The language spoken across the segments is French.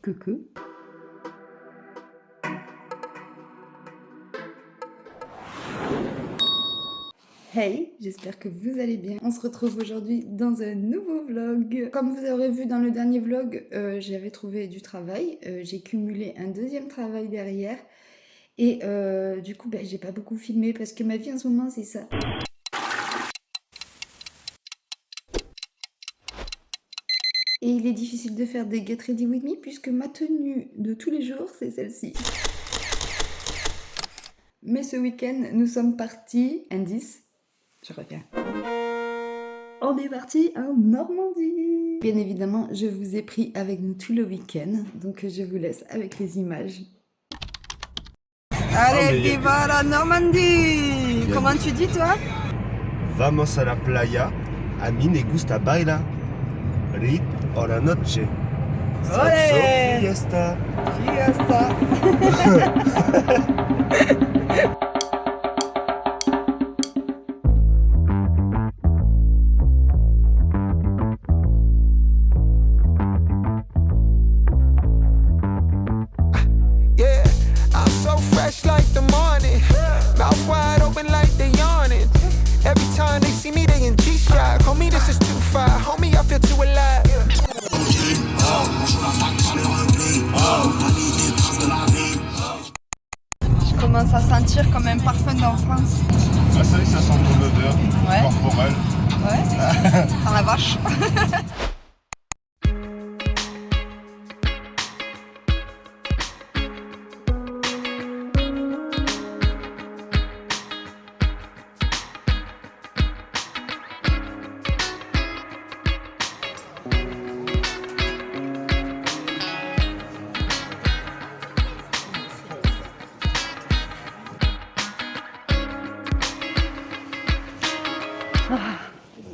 Coucou. Hey, j'espère que vous allez bien. On se retrouve aujourd'hui dans un nouveau vlog. Comme vous aurez vu dans le dernier vlog, j'avais trouvé du travail. J'ai cumulé un deuxième travail derrière. Et du coup, j'ai pas beaucoup filmé parce que ma vie en ce moment, c'est ça. Et il est difficile de faire des Get Ready With Me puisque ma tenue de tous les jours, c'est celle-ci. Mais ce week-end, nous sommes partis, indice, je reviens. On est parti en Normandie. Bien évidemment, je vous ai pris avec nous tout le week-end, donc je vous laisse avec les images. Allez, viva la Normandie! Comment tu dis toi? Vamos a la playa, a mí me gusta bailar, rit o la noche, salsa fiesta. Fiesta! Like the morning, mouth wide open like they yawning. Every time they see me, they in G-Shock. Homie, this is too far. Homie, I feel too alive. Je commence à sentir comme un parfum d'enfance. Ah, c'est vrai que ça sent ton odeur corporelle. Ouais, sans la vache.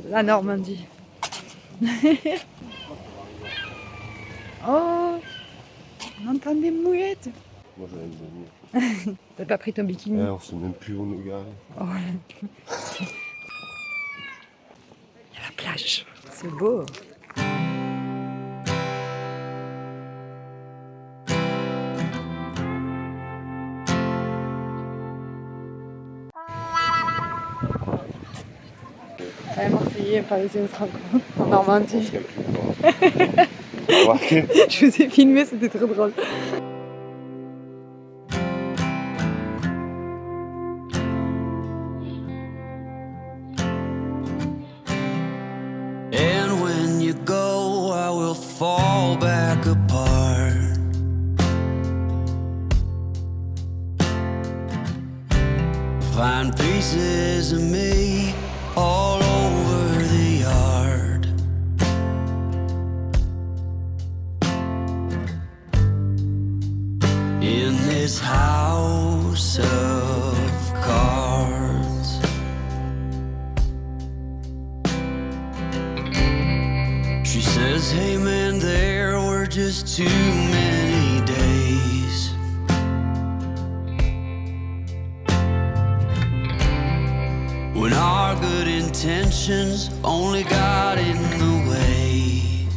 La Normandie. Oh, on entend des mouettes. Moi j'en ai une demi. T'as pas pris ton bikini? On sait même plus où nous garer. Oh. Il y a la plage. C'est beau. Un Marseillais, un Parisien se rencontrent en Normandie. Je vous ai filmé, c'était très drôle. And when you go, I will fall back apart. Find pieces of me all over the yard. In this house of cards, she says, hey man, there were just too many days. When our good intentions only got in the way.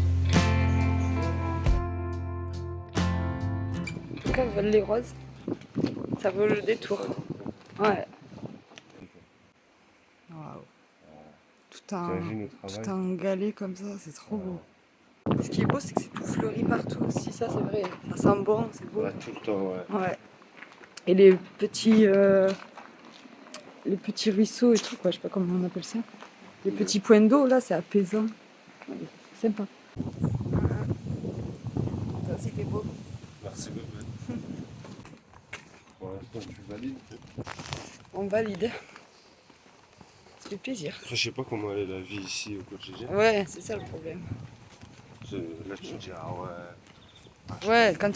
En tout cas, vole les roses. Ça vaut le détour. Ouais. Waouh. Tout en galet comme ça, c'est trop beau. Ce qui est beau, c'est que c'est tout fleuri partout aussi. Ça, c'est vrai. Ça sent bon, c'est beau. Ouais, tout le temps, ouais. Ouais. Et les petits ruisseaux et tout, quoi. Je sais pas comment on appelle ça. Les petits points d'eau, là, c'est apaisant. C'est sympa. Ça, c'était beau. Merci beaucoup. Pour l'instant, tu valides. On valide. Ça fait plaisir. Après, je sais pas comment elle est la vie ici au quotidien. Ouais, c'est ça le problème. Là, tu te dis, ah ouais. Ouais, quand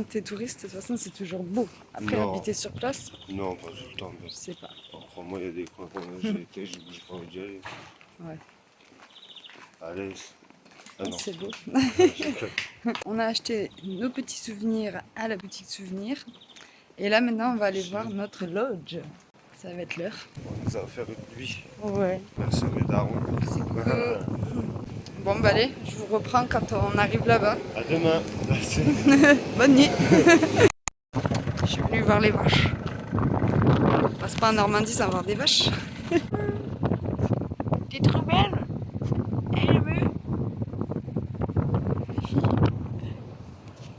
t'es touriste, de toute façon, c'est toujours beau. Après, Non. habiter sur place, Non, pas tout le temps. Mais... je sais pas. Moi, il y a des coins où j'ai été, j'ai pas envie d'y aller. Ouais. Allez. Ah non. C'est beau. On a acheté nos petits souvenirs à la boutique souvenir. Et là, maintenant, on va aller voir notre lodge. Ça va être l'heure. On nous a offert une pluie. Ouais. Merci à mes darons. C'est cool. Bon bah allez, je vous reprends quand on arrive là-bas. À demain. Bonne nuit. Je suis venue voir les vaches. On passe pas en Normandie sans voir des vaches. T'es trop belle. Elle meut.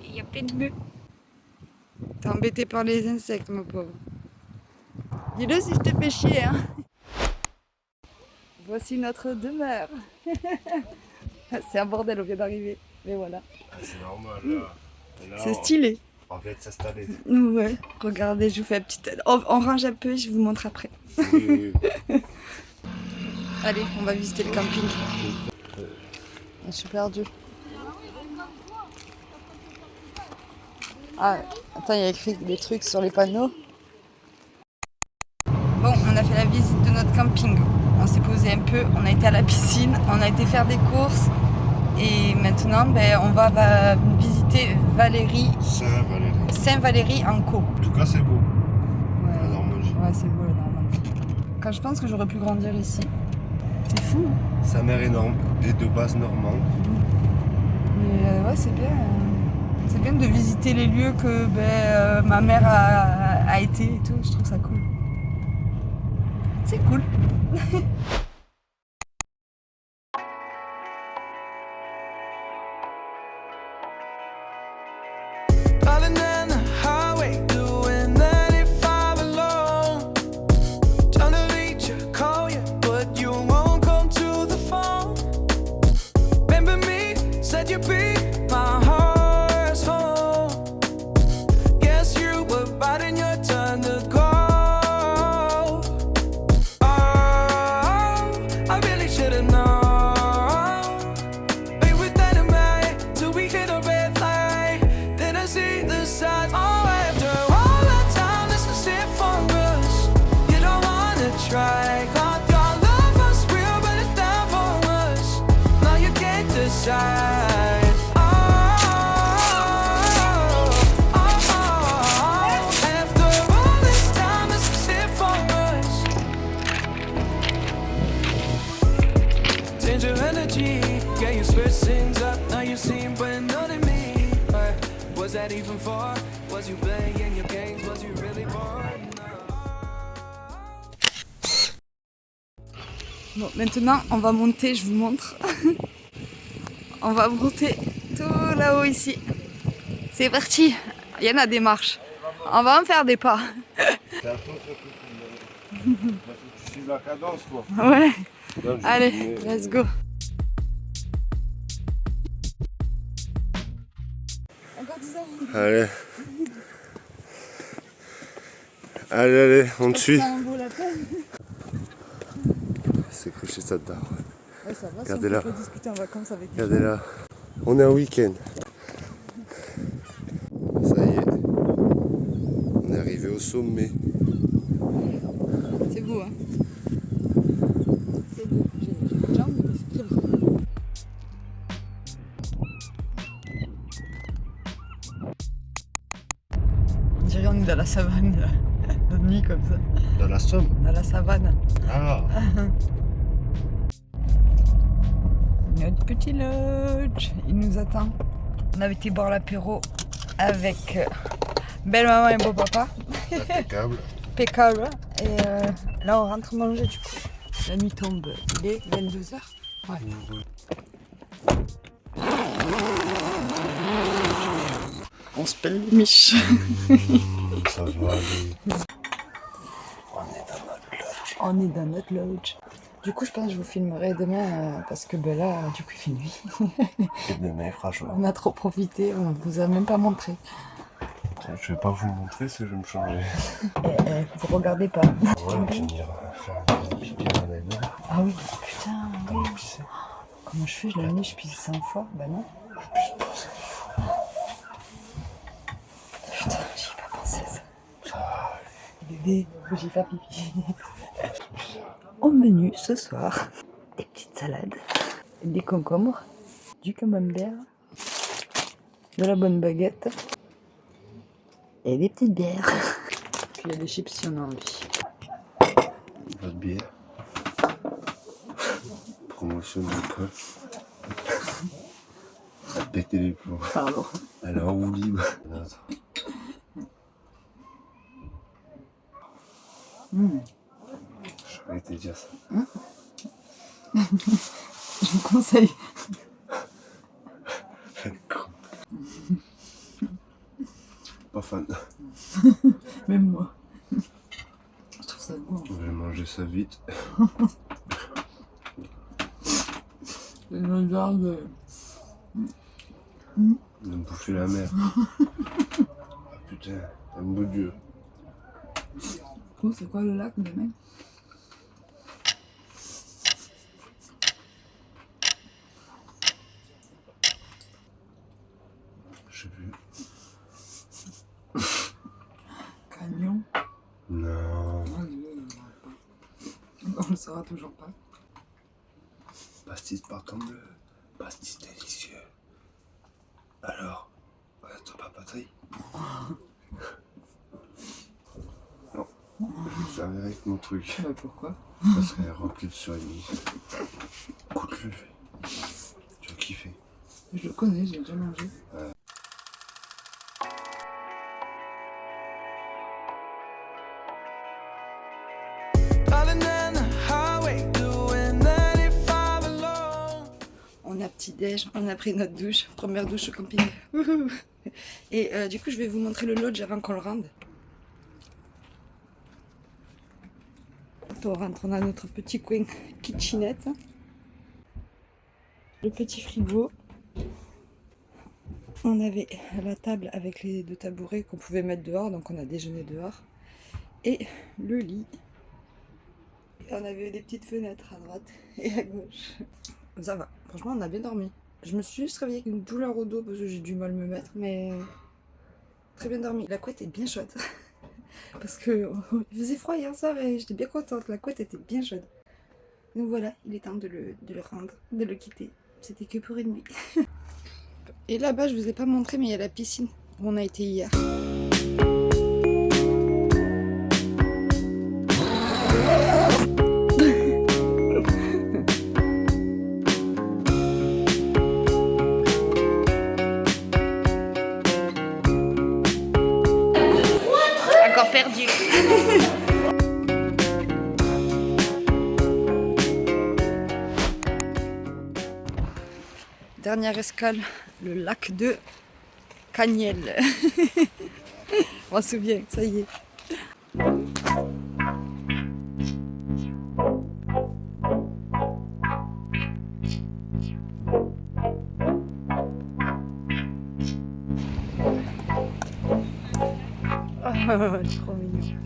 Il y a plein de meux. T'es embêté par les insectes, ma pauvre. Dis-le si je te fais chier, hein. Voici notre demeure. C'est un bordel, on vient d'arriver. Mais voilà. Ah, c'est normal là. Là, C'est stylé. on vient de s'installer. Ouais, regardez, je vous fais une petite... On range un peu et je vous montre après. Oui, oui. Allez, on va visiter le camping. Je suis perdue. Ah, attends, il y a écrit des trucs sur les panneaux. Bon, on a fait la visite de notre camping. On s'est posé un peu, on a été à la piscine, on a été faire des courses. Et maintenant, on va visiter Saint-Valéry en Co. En tout cas, c'est beau. Ouais, La Normandie. ouais, c'est beau la Normandie. Quand je pense que j'aurais pu grandir ici. C'est fou. Hein. Sa mère est de base normande. Mais ouais, c'est bien. C'est bien de visiter les lieux que ma mère a été et tout. Je trouve ça cool. C'est cool. Driving down the highway, doing 95 alone. Trying to reach you, call you, but you won't come to the phone. Remember me, said you'd be my heart's home. Guess you were biding your turn to go. Oh, I really should've known. We were dynamite till we hit a red light. Then I see the signs. Oh, after all that time, this is it for us. You don't wanna try. God, your love was real, but it's down for us. Now you can't decide. Oh, after all this time, this is it for us. Change your energy, yeah, you switch things up. Now you seem brand new to me. Was that even for? Was you playing your games? Was you really bored? Bon, maintenant, on va monter, je vous montre. On va monter tout là-haut ici. C'est parti. Il y en a des marches. On va en faire des pas. C'est un truc que tu suives la cadence, quoi. Ouais. Non, je Allez, dis, let's go. Encore 10 ans. Allez. Allez, on te suit. Ça en vaut la peine. C'est cru chez ça dedans. Ouais, ça va, Regardez si là. on peut discuter en vacances avec les Regardez là. On est en week-end. Ça y est. On est arrivé au sommet. C'est beau, hein. C'est beau. J'ai les jambes, mais c'est très beau. On dirait on est dans la savane, là. De nuit comme ça. Dans la Somme. Dans la savane. Ah. Notre petit lodge, il nous attend. On avait été boire l'apéro avec belle maman et beau papa. Impeccable. Impeccable. Et là on rentre manger du coup. La nuit tombe, il est 22h. Ouais. On se pèle les miches. Ça va aller. On est dans notre lodge. Du coup je pense que je vous filmerai demain parce que là du coup il fait nuit. Et demain il fera chaud. On a trop profité, on vous a même pas montré. Je vais pas vous montrer si je vais me changer. Vous regardez pas. Ouais, finir faire un pipi à la nuit. Ah oui, putain, oui. Comment pisser? Comment je fais? La nuit, je pisse 100 fois? Bah non. Putain, j'y ai pas pensé ça. Ça va aller. Bébé, faut que j'y fasse pipi. Au menu ce soir, des petites salades, des concombres, du camembert, de la bonne baguette et des petites bières. Puis il y a des chips si on a envie. Votre bière. Promotion de quoi? péter les plombs. Pardon. Elle est en roue libre. J'aurais été dire ça. Je vous conseille. Pas fan. Même moi. Je trouve ça bon. Je vais manger ça vite. C'est une odeur de... De me bouffer la mer. Ah putain, un beau dieu. Oh, c'est quoi le lac, les mecs? Je sais plus. Canyon. Non. On le saura toujours pas. Pastis partant bleu. Pastis délicieux. Alors, t'as pas patrie? Non. Je vais faire avec mon truc. Bah pourquoi? Ça serait rempli de surimi. Goûte-le. Tu vas kiffer. Je le connais, j'ai déjà mangé. Driving down the highway, doing 95 alone. On a petit déj, on a pris notre douche, première douche au camping. Wouhou. Et du coup je vais vous montrer le lodge avant qu'on le rende. On rentre, on a notre petit coin kitchenette. Le petit frigo. On avait la table avec les deux tabourets qu'on pouvait mettre dehors, donc on a déjeuné dehors. Et le lit. Et on avait des petites fenêtres à droite et à gauche. Ça va, franchement on a bien dormi. Je me suis juste réveillée avec une douleur au dos parce que j'ai du mal à me mettre, mais très bien dormi. La couette est bien chaude. Parce que il faisait froid hier soir et j'étais bien contente, la couette était bien chaude. Donc voilà, il est temps de le rendre, de le quitter. C'était que pour une nuit. Et là-bas, je vous ai pas montré, mais il y a la piscine où on a été hier. Encore perdu. Dernière escale, le lac de Caniel. On se souvient, ça y est. Oh, trop mignon.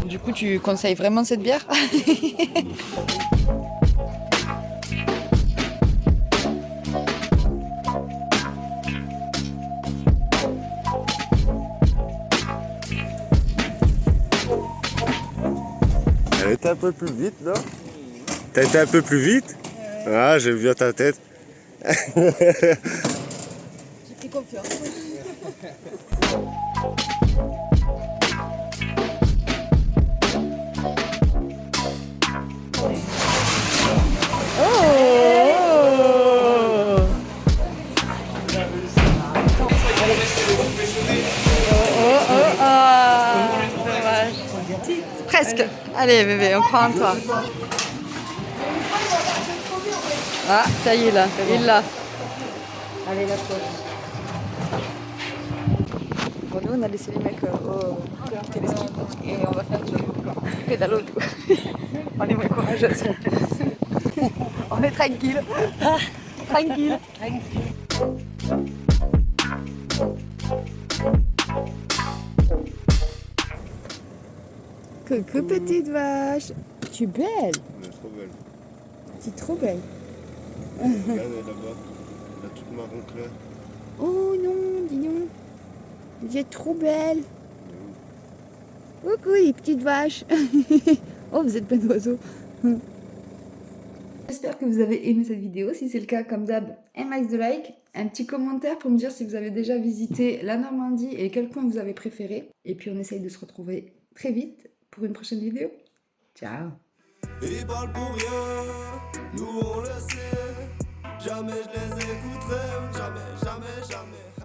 Du coup, tu conseilles vraiment cette bière? Elle était un peu plus vite, non? T'as été un peu plus vite? Ah, j'ai vu à ta tête. J'ai fait confiance. Presque. Allez bébé, on croit en toi. Ah, ça y est là, il l'a. Allez, la pause. Bon, nous on a laissé les mecs au téléski et on va faire du pédalo. On est moins courageux. On est tranquille. Tranquille. Coucou petite vache. Tu es belle. Elle est trop belle. Tu es trop belle. Regarde là-bas, la toute marron clair. Oh non, dis non. Vous êtes trop belle. Coucou les petites vaches. Oh, vous êtes plein d'oiseaux. J'espère que vous avez aimé cette vidéo. Si c'est le cas, comme d'hab, un max de like. un petit commentaire pour me dire si vous avez déjà visité la Normandie et quel coin vous avez préféré. Et puis on essaye de se retrouver très vite pour une prochaine vidéo. Ciao! Ils parlent pour rien, nous on le sait. Jamais je les écouterai, jamais, jamais, jamais.